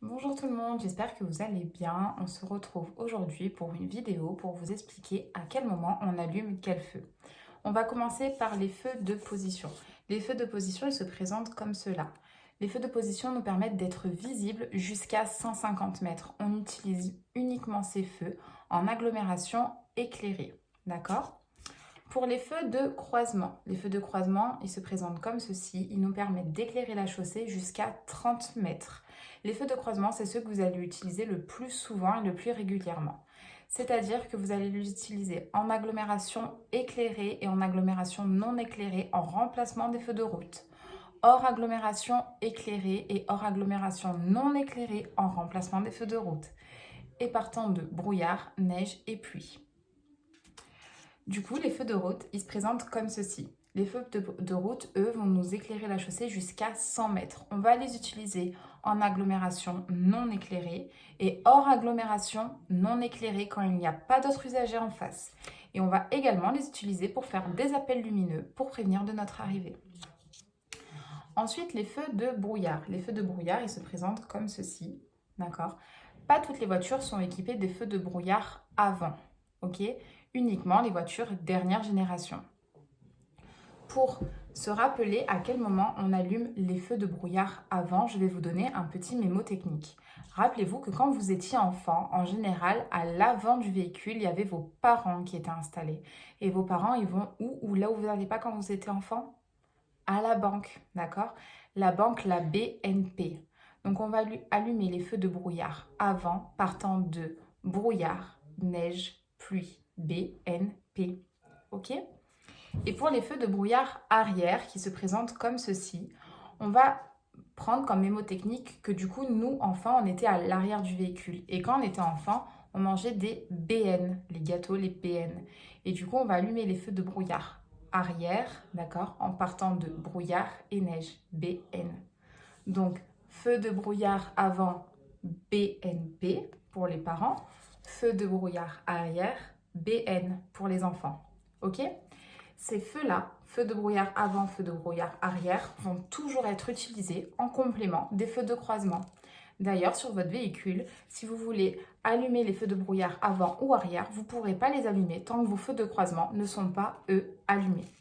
Bonjour tout le monde, j'espère que vous allez bien. On se retrouve aujourd'hui pour une vidéo pour vous expliquer à quel moment on allume quel feu. On va commencer par les feux de position. Les feux de position, ils se présentent comme cela. Les feux de position nous permettent d'être visibles jusqu'à 150 mètres. On utilise uniquement ces feux en agglomération éclairée. D'accord? Pour les feux de croisement, ils se présentent comme ceci. Ils nous permettent d'éclairer la chaussée jusqu'à 30 mètres. Les feux de croisement, c'est ceux que vous allez utiliser le plus souvent et le plus régulièrement. C'est-à-dire que vous allez l'utiliser en agglomération éclairée et en agglomération non éclairée en remplacement des feux de route. Hors agglomération éclairée et hors agglomération non éclairée en remplacement des feux de route. Et partant de brouillard, neige et pluie. Du coup, les feux de route, ils se présentent comme ceci. Les feux de route, eux, vont nous éclairer la chaussée jusqu'à 100 mètres. On va les utiliser en agglomération non éclairée et hors agglomération non éclairée quand il n'y a pas d'autres usagers en face. Et on va également les utiliser pour faire des appels lumineux pour prévenir de notre arrivée. Ensuite, les feux de brouillard. Les feux de brouillard, ils se présentent comme ceci. D'accord? Pas toutes les voitures sont équipées des feux de brouillard avant. Ok? Uniquement les voitures dernière génération. Pour se rappeler à quel moment on allume les feux de brouillard avant, je vais vous donner un petit mémo technique. Rappelez-vous que quand vous étiez enfant, en général, à l'avant du véhicule, il y avait vos parents qui étaient installés. Et vos parents, ils vont où? Ou là où vous n'allez pas quand vous étiez enfant? À la banque, d'accord? La banque, la BNP. Donc on va allumer les feux de brouillard avant, partant de brouillard, neige, pluie, BNP. Ok? Et pour les feux de brouillard arrière qui se présentent comme ceci, on va prendre comme mémotechnique que du coup, nous, enfants, on était à l'arrière du véhicule. Et quand on était enfant, on mangeait des BN, les gâteaux, les BN. Et du coup, on va allumer les feux de brouillard arrière, d'accord, en partant de brouillard et neige, BN. Donc, feu de brouillard avant, BNP pour les parents. Feu de brouillard arrière, BN pour les enfants. Ok? Ces feux-là, feu de brouillard avant, feu de brouillard arrière, vont toujours être utilisés en complément des feux de croisement. D'ailleurs, sur votre véhicule, si vous voulez allumer les feux de brouillard avant ou arrière, vous ne pourrez pas les allumer tant que vos feux de croisement ne sont pas, eux, allumés.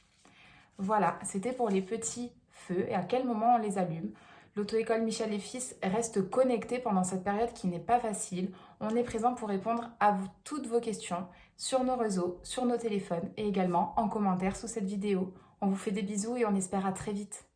Voilà, c'était pour les petits feux et à quel moment on les allume. L'auto-école Michel et Fils reste connectée pendant cette période qui n'est pas facile. On est présent pour répondre à toutes vos questions sur nos réseaux, sur nos téléphones et également en commentaire sous cette vidéo. On vous fait des bisous et on espère à très vite.